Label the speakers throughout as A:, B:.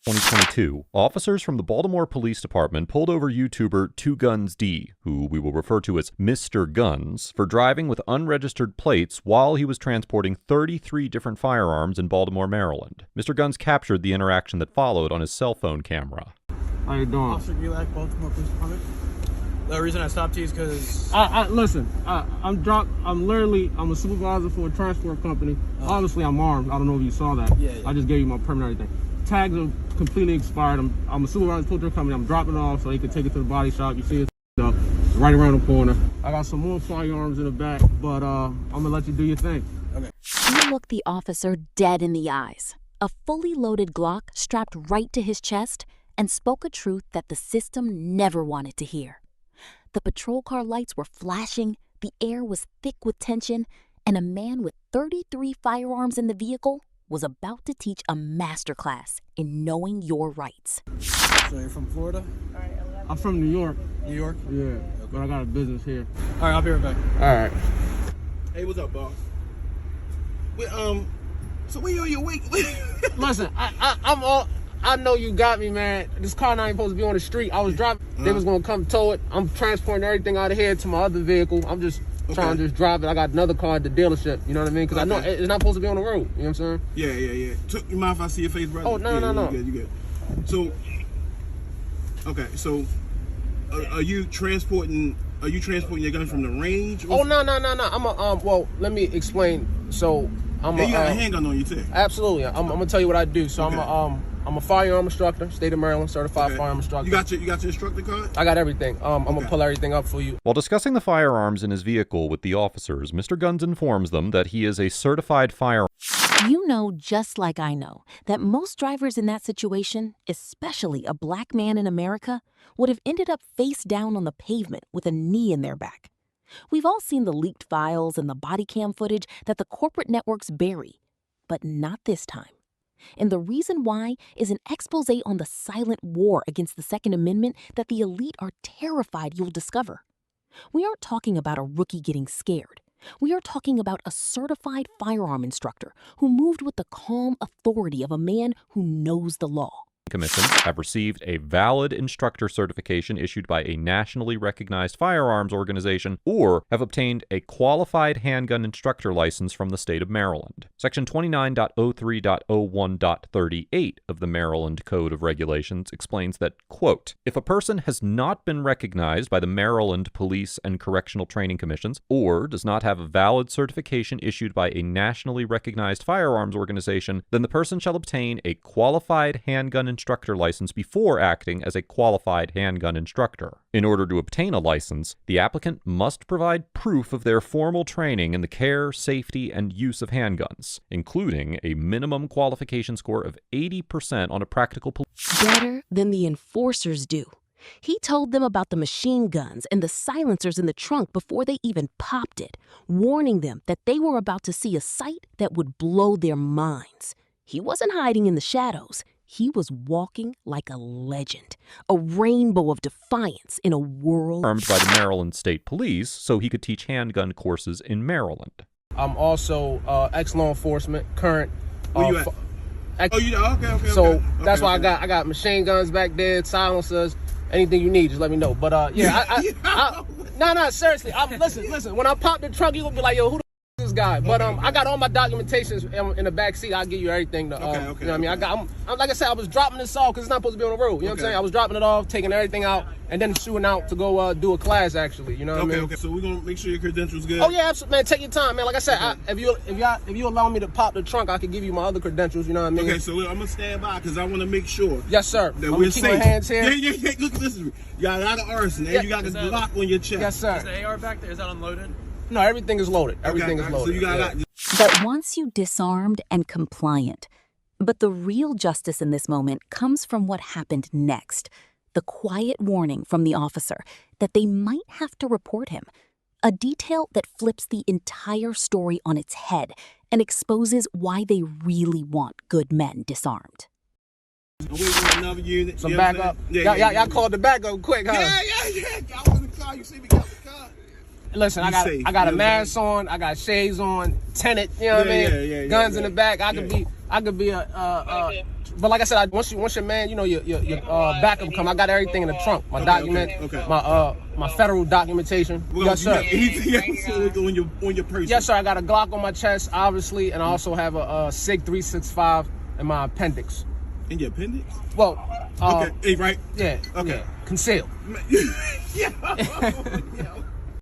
A: 2022, officers from the Baltimore Police Department pulled over YouTuber 2GunsD, who we will refer to as Mr. Guns, for driving with unregistered plates while he was transporting 33 different firearms in Baltimore, Maryland. Mr. Guns captured the interaction that followed on his cell phone camera.
B: How you doing?
C: Officer Gulak, Baltimore Police Department. The reason I stopped you is because...
B: listen, I'm a supervisor for a transport company. Obviously, I'm armed. I don't know if you saw that.
C: Yeah.
B: I just gave you my permit and everything. Tags are completely expired. I'm a supervisor for a company. I'm dropping it off so they can take it to the body shop. You see it up. It's right around the corner. I got some more firearms in the back, but I'm going to let you do your thing.
C: Okay.
D: He looked the officer dead in the eyes. A fully loaded Glock strapped right to his chest, and spoke a truth that the system never wanted to hear. The patrol car lights were flashing, the air was thick with tension, and a man with 33 firearms in the vehicle was about to teach a masterclass in knowing your rights.
C: So you're from Florida?
B: I'm from New York.
C: New York?
B: Yeah, okay. But I got a business here.
C: All right, I'll be right back.
B: All right.
E: Hey, what's up, boss? So when you on your way?
B: Listen, I know you got me, man. This car not even supposed to be on the street. I was driving. They was going to come tow it. I'm transporting everything out of here to my other vehicle. I'm just trying to just drive it. I got another car at the dealership. You know what I mean? Because I know it's not supposed to be on the road. You know what I'm saying?
E: Yeah. You mind if I see your face, brother?
B: Oh, no.
E: You good. So, okay. So, are you transporting your gun from the range?
B: Oh, no. I'm well, let me explain. So,
E: you got a handgun on you, too?
B: Absolutely. I'm going to tell you what I do. So, I'm a firearm instructor, state of Maryland, certified firearm instructor.
E: You got your instructor card?
B: I got everything. I'm going to pull everything up for you.
A: While discussing the firearms in his vehicle with the officers, Mr. Guns informs them that he is a certified firearm.
D: You know, just like I know, that most drivers in that situation, especially a black man in America, would have ended up face down on the pavement with a knee in their back. We've all seen the leaked files and the Bodycam footage that the corporate networks bury, but not this time. And the reason why is an expose on the silent war against the Second Amendment that the elite are terrified you'll discover. We aren't talking about a rookie getting scared. We are talking about a certified firearm instructor who moved with the calm authority of a man who knows the law.
A: Commissions have received a valid instructor certification issued by a nationally recognized firearms organization or have obtained a qualified handgun instructor license from the state of Maryland. Section 29.03.01.38 of the Maryland Code of Regulations explains that, quote, if a person has not been recognized by the Maryland Police and Correctional Training Commissions or does not have a valid certification issued by a nationally recognized firearms organization, then the person shall obtain a qualified handgun instructor license before acting as a qualified handgun instructor. In order to obtain a license, the applicant must provide proof of their formal training in the care, safety, and use of handguns, including a minimum qualification score of 80% on a practical
D: Better than the enforcers do. He told them about the machine guns and the silencers in the trunk before they even popped it, warning them that they were about to see a sight that would blow their minds. He wasn't hiding in the shadows. He was walking like a legend, a rainbow of defiance in a world
A: armed by the Maryland State Police so he could teach handgun courses in Maryland.
B: I'm also ex-law enforcement, current.
E: Where you at? Okay.
B: So that's why I got machine guns back there, silencers, anything you need, just let me know. But no, seriously. Listen. When I pop the trunk, you gonna be like, yo, who the this guy? But I got all my documentations in the back seat. I'll give you everything. You know what I mean? I'm like I said, I was dropping this off because it's not supposed to be on the road. You know what I'm saying? I was dropping it off, taking everything out, and then shooting out to go do a class. Actually, you know what I mean?
E: Okay. So we're gonna make sure your credentials good.
B: Oh yeah, absolutely, man. Take your time, man. Like I said, if you allow me to pop the trunk, I can give you my other credentials. You know what I mean?
E: Okay, so I'm gonna stand by because I want to make sure.
B: Yes, sir.
E: That we're
B: keep
E: safe.
B: My hands here.
E: Yeah. Look, listen. You got a lot of arson, and you got the Glock on your chest.
B: Yes, sir.
C: Is the AR back there? Is that unloaded?
B: No, everything is loaded. Everything is loaded.
E: So you got
D: But once you disarmed and compliant. But the real justice in this moment comes from what happened next. The quiet warning from the officer that they might have to report him. A detail that flips the entire story on its head and exposes why they really want good men disarmed.
E: I'm waiting on another unit.
B: Some backup. Y'all called the backup quick, huh?
E: Yeah. Y'all in the car. You see me got the car.
B: Listen, I got a mask on, I got shades on, tenant, you know what I mean?
E: Yeah.
B: Guns in the back. I could be I could be but like I said, once your man, you know, your backup come, I got everything in the trunk. My document,
E: okay.
B: my federal documentation.
E: Well,
B: Yes, sir.
E: On your person.
B: Yes, sir. I got a Glock on my chest, obviously, and I also have a SIG 365 in my appendix.
E: In your appendix?
B: Well,
E: okay, right?
B: Yeah.
E: Okay.
B: Yeah. Concealed.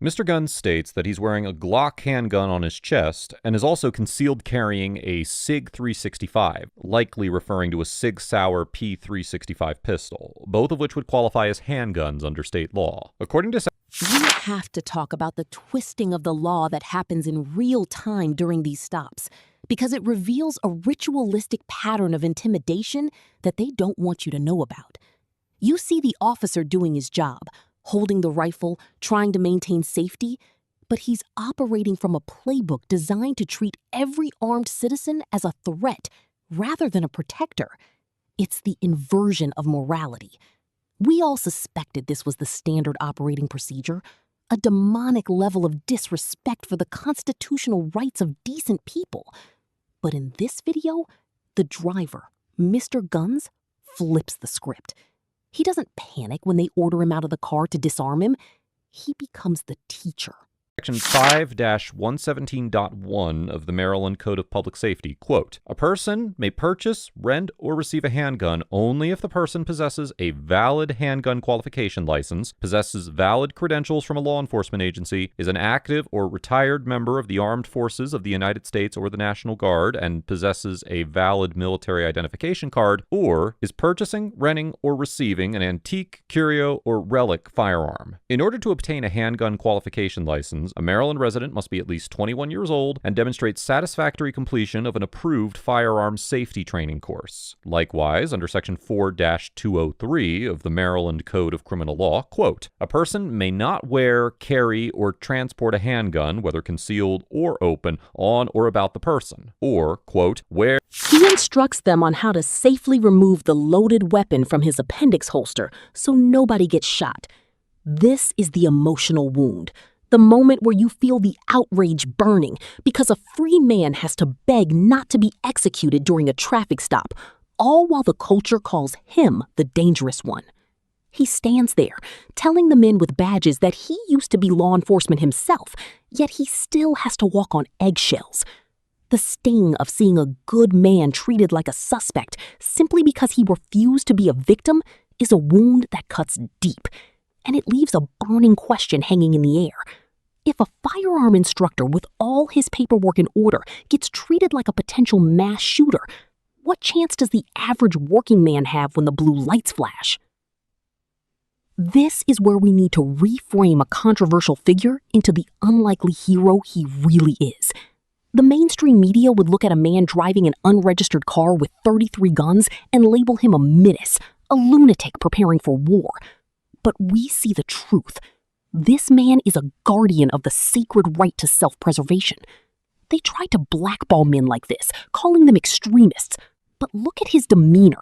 A: Mr. Guns states that he's wearing a Glock handgun on his chest and is also concealed carrying a SIG 365, likely referring to a Sig Sauer P365 pistol, both of which would qualify as handguns under state law. According to
D: We have to talk about the twisting of the law that happens in real time during these stops, because it reveals a ritualistic pattern of intimidation that they don't want you to know about. You see the officer doing his job, holding the rifle, trying to maintain safety, but he's operating from a playbook designed to treat every armed citizen as a threat rather than a protector. It's the inversion of morality. We all suspected this was the standard operating procedure, a demonic level of disrespect for the constitutional rights of decent people. But in this video, the driver, Mr. Guns, flips the script. He doesn't panic when they order him out of the car to disarm him. He becomes the teacher.
A: Section 5-117.1 of the Maryland Code of Public Safety, quote, "A person may purchase, rent, or receive a handgun only if the person possesses a valid handgun qualification license, possesses valid credentials from a law enforcement agency, is an active or retired member of the armed forces of the United States or the National Guard, and possesses a valid military identification card, or is purchasing, renting, or receiving an antique, curio, or relic firearm. In order to obtain a handgun qualification license, a Maryland resident must be at least 21 years old and demonstrate satisfactory completion of an approved firearms safety training course. Likewise, under Section 4-203 of the Maryland Code of Criminal Law, quote, "A person may not wear, carry, or transport a handgun, whether concealed or open, on or about the person," or, quote, "wear..."
D: He instructs them on how to safely remove the loaded weapon from his appendix holster so nobody gets shot. This is the emotional wound. The moment where you feel the outrage burning because a free man has to beg not to be executed during a traffic stop, all while the culture calls him the dangerous one. He stands there, telling the men with badges that he used to be law enforcement himself, yet he still has to walk on eggshells. The sting of seeing a good man treated like a suspect simply because he refused to be a victim is a wound that cuts deep, and it leaves a burning question hanging in the air. If a firearm instructor with all his paperwork in order gets treated like a potential mass shooter, what chance does the average working man have when the blue lights flash? This is where we need to reframe a controversial figure into the unlikely hero he really is. The mainstream media would look at a man driving an unregistered car with 33 guns and label him a menace, a lunatic preparing for war. But we see the truth. This man is a guardian of the sacred right to self-preservation. They try to blackball men like this, calling them extremists. But look at his demeanor.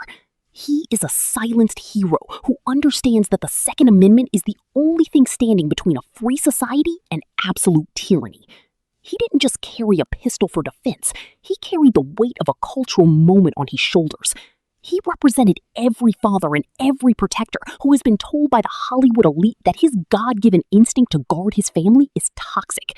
D: He is a silenced hero who understands that the Second Amendment is the only thing standing between a free society and absolute tyranny. He didn't just carry a pistol for defense. He carried the weight of a cultural moment on his shoulders. He represented every father and every protector who has been told by the Hollywood elite that his God-given instinct to guard his family is toxic.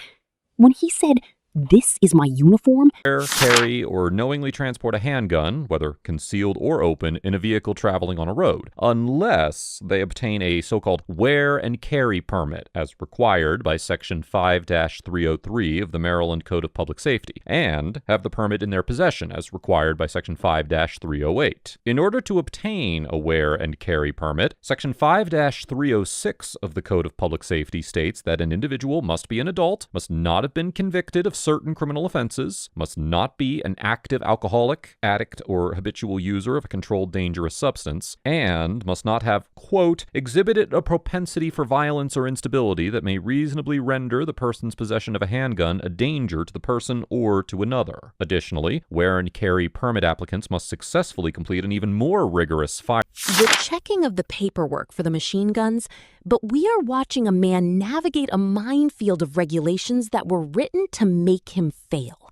D: When he said, "This is my uniform,"
A: carry, or knowingly transport a handgun, whether concealed or open, in a vehicle traveling on a road, unless they obtain a so-called wear and carry permit, as required by Section 5-303 of the Maryland Code of Public Safety, and have the permit in their possession, as required by Section 5-308. In order to obtain a wear and carry permit, Section 5-306 of the Code of Public Safety states that an individual must be an adult, must not have been convicted of certain criminal offenses, must not be an active alcoholic, addict, or habitual user of a controlled dangerous substance, and must not have, quote, exhibited a propensity for violence or instability that may reasonably render the person's possession of a handgun a danger to the person or to another. Additionally, wear and carry permit applicants must successfully complete an even more rigorous
D: The checking of the paperwork for the machine guns, but we are watching a man navigate a minefield of regulations that were written to make him fail.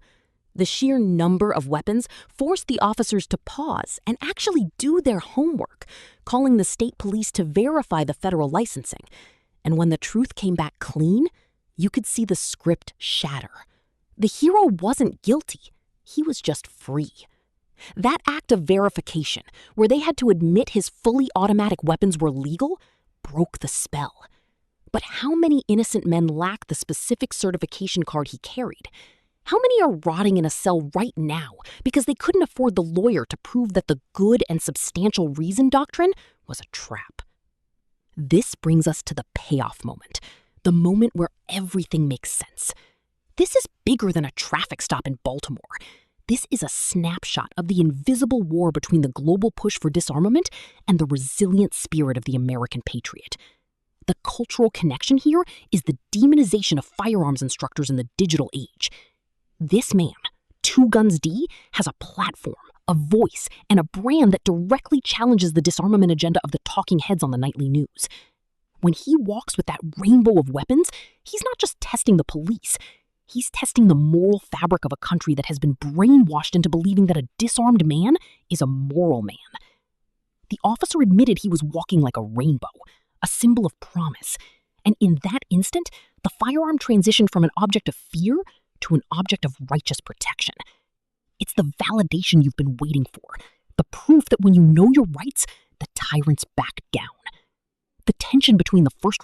D: The sheer number of weapons forced the officers to pause and actually do their homework, calling the state police to verify the federal licensing. And when the truth came back clean, you could see the script shatter. The hero wasn't guilty. He was just free. That act of verification, where they had to admit his fully automatic weapons were legal, broke the spell. But how many innocent men lack the specific certification card he carried? How many are rotting in a cell right now because they couldn't afford the lawyer to prove that the good and substantial reason doctrine was a trap? This brings us to the payoff moment, the moment where everything makes sense. This is bigger than a traffic stop in Baltimore. This is a snapshot of the invisible war between the global push for disarmament and the resilient spirit of the American patriot. The cultural connection here is the demonization of firearms instructors in the digital age. This man, Two Guns D, has a platform, a voice, and a brand that directly challenges the disarmament agenda of the talking heads on the nightly news. When he walks with that rainbow of weapons, he's not just testing the police. He's testing the moral fabric of a country that has been brainwashed into believing that a disarmed man is a moral man. The officer admitted he was walking like a rainbow, a symbol of promise. And in that instant, the firearm transitioned from an object of fear to an object of righteous protection. It's the validation you've been waiting for, the proof that when you know your rights, the tyrants back down. The tension between the first